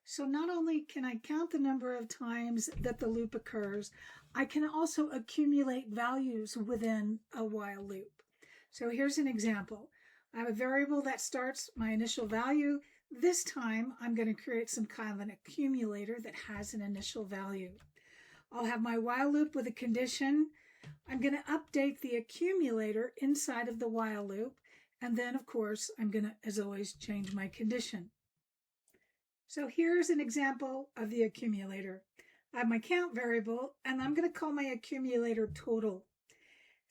So not only can I count the number of times that the loop occurs, I can also accumulate values within a while loop. So here's an example. I have a variable that starts my initial value. This time I'm going to create some kind of an accumulator that has an initial value. I'll have my while loop with a condition. I'm going to update the accumulator inside of the while loop. And then, of course, I'm going to, as always, change my condition. So here's an example of the accumulator. I have my count variable, and I'm going to call my accumulator total.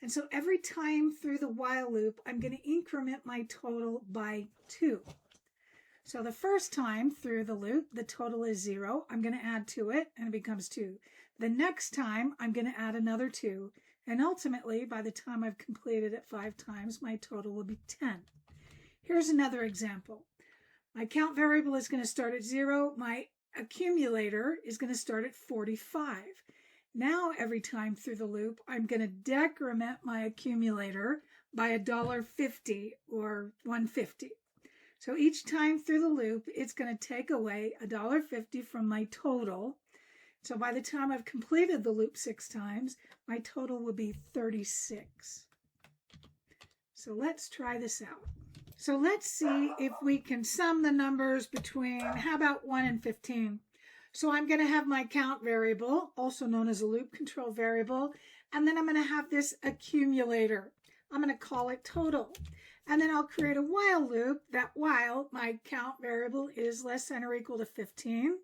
And so every time through the while loop, I'm going to increment my total by 2. So the first time through the loop, the total is 0. I'm going to add to it, and it becomes 2. The next time, I'm going to add another 2. And ultimately, by the time I've completed it 5 times, my total will be 10. Here's another example. My count variable is going to start at 0. My accumulator is going to start at 45. Now, every time through the loop, I'm going to decrement my accumulator by $1.50 or $1.50. So each time through the loop, it's going to take away $1.50 from my total. So by the time I've completed the loop 6 times, my total will be 36. So let's try this out. So let's see if we can sum the numbers between, how about 1 and 15? So I'm going to have my count variable, also known as a loop control variable, and then I'm going to have this accumulator. I'm going to call it total. And then I'll create a while loop that while my count variable is less than or equal to 15,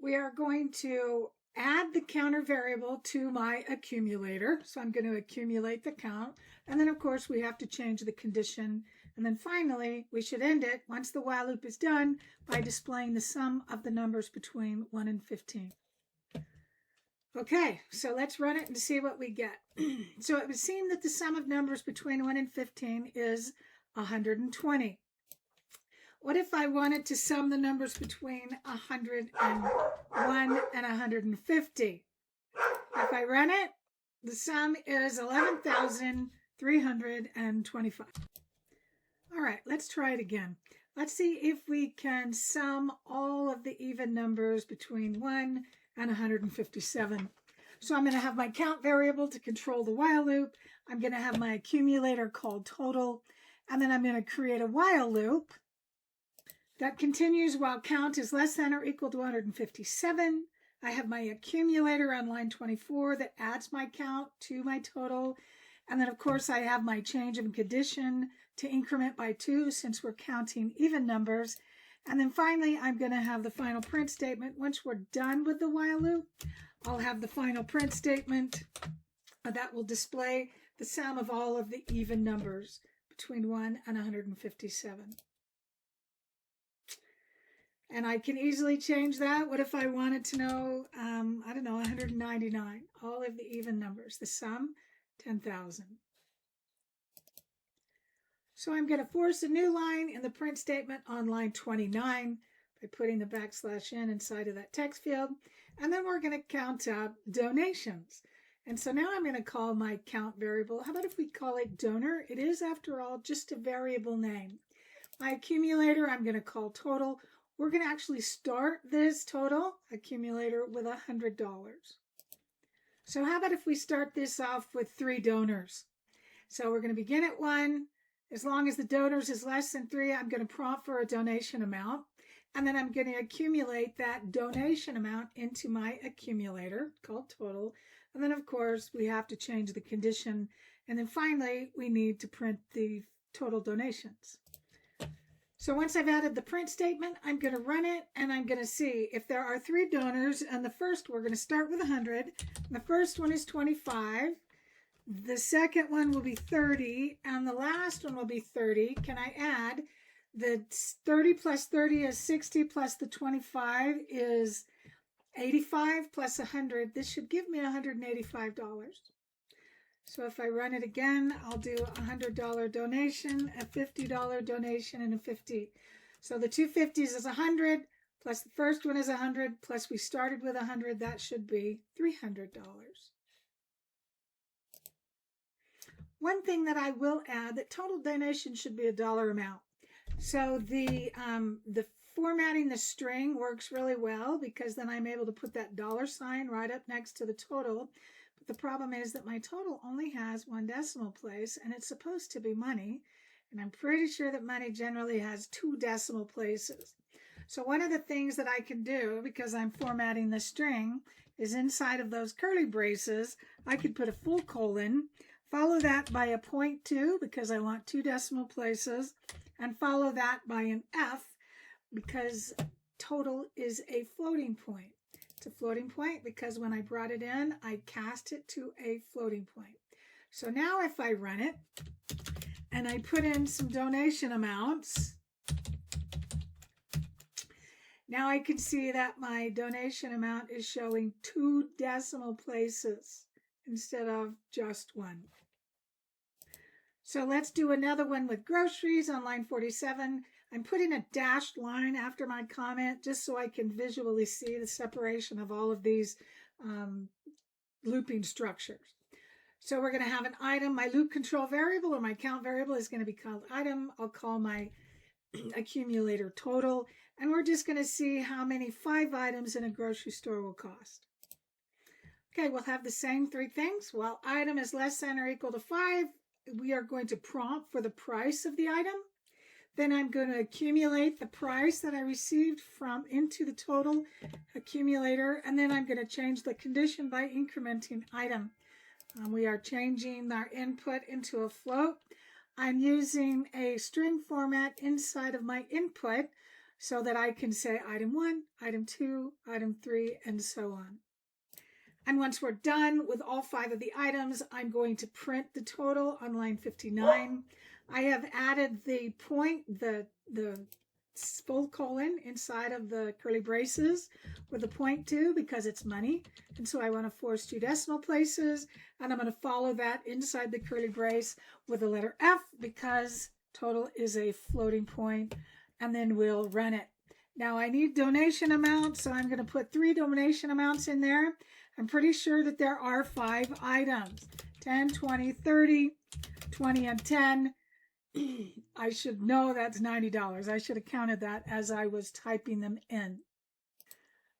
we are going to add the counter variable to my accumulator. So I'm going to accumulate the count. And then, of course, we have to change the condition. And then finally, we should end it, once the while loop is done, by displaying the sum of the numbers between 1 and 15. Okay, so let's run it and see what we get. So it would seem that the sum of numbers between 1 and 15 is 120. What if I wanted to sum the numbers between 101 and 150? If I run it, the sum is 11,325. All right, let's try it again. Let's see if we can sum all of the even numbers between 1 and 157. So I'm going to have my count variable to control the while loop. I'm going to have my accumulator called total. And then I'm going to create a while loop that continues while count is less than or equal to 157. I have my accumulator on line 24 that adds my count to my total. And then, of course, I have my change of condition to increment by 2 since we're counting even numbers. And then finally, I'm going to have the final print statement. Once we're done with the while loop, I'll have the final print statement that will display the sum of all of the even numbers between 1 and 157. And I can easily change that. What if I wanted to know, I don't know, 199, all of the even numbers, the sum, 10,000. So I'm going to force a new line in the print statement on line 29 by putting the \n inside of that text field. And then we're going to count up donations. And so now I'm going to call my count variable. How about if we call it donor? It is, after all, just a variable name. My accumulator, I'm going to call total. We're going to actually start this total accumulator with $100. So how about if we start this off with 3 donors? So we're going to begin at 1. As long as the donors is less than 3, I'm going to prompt for a donation amount. And then I'm going to accumulate that donation amount into my accumulator called total. And then, of course, we have to change the condition. And then finally, we need to print the total donations. So once I've added the print statement, I'm going to run it, and I'm going to see if there are 3 donors. And the first, we're going to start with 100. The first one is 25. The second one will be 30, and the last one will be 30. Can I add? The 30 plus 30 is 60, plus the 25 is 85, plus 100. This should give me $185. So if I run it again, I'll do a $100 donation, a $50 donation, and a 50. So the 2 50s is 100, plus the first one is 100, plus we started with 100. That should be $300. One thing that I will add, that total donation should be a dollar amount. So the formatting the string works really well because then I'm able to put that $ right up next to the total. But the problem is that my total only has 1 decimal place and it's supposed to be money. And I'm pretty sure that money generally has 2 decimal places. So one of the things that I can do, because I'm formatting the string, is inside of those curly braces, I could put a full colon, follow that by a .2 because I want 2 decimal places, and follow that by an F because total is a floating point. It's a floating point because when I brought it in, I cast it to a floating point. So now if I run it and I put in some donation amounts, now I can see that my donation amount is showing 2 decimal places instead of just 1. So let's do another one with groceries on line 47. I'm putting a dashed line after my comment just so I can visually see the separation of all of these looping structures. So we're going to have an item. My loop control variable or my count variable is going to be called item. I'll call my accumulator total. And we're just going to see how many 5 items in a grocery store will cost. Okay, we'll have the same 3 things. While item is less than or equal to 5, we are going to prompt for the price of the item. Then I'm going to accumulate the price that I received from into the total accumulator. And then I'm going to change the condition by incrementing item. We are changing our input into a float. I'm using a string format inside of my input so that I can say item 1, item 2, item 3, and so on. And once we're done with all 5 of the items, I'm going to print the total on line 59. I have added the point, the full colon inside of the curly braces with a .2 because it's money. And so I want to force 2 decimal places. And I'm going to follow that inside the curly brace with the letter F because total is a floating point. And then we'll run it. Now I need donation amounts, so I'm going to put 3 donation amounts in there. I'm pretty sure that there are 5 items, 10, 20, 30, 20, and 10. I should know that's $90. I should have counted that as I was typing them in.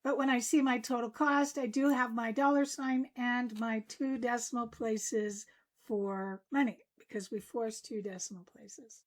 But when I see my total cost, I do have my $ and my 2 decimal places for money because we forced 2 decimal places.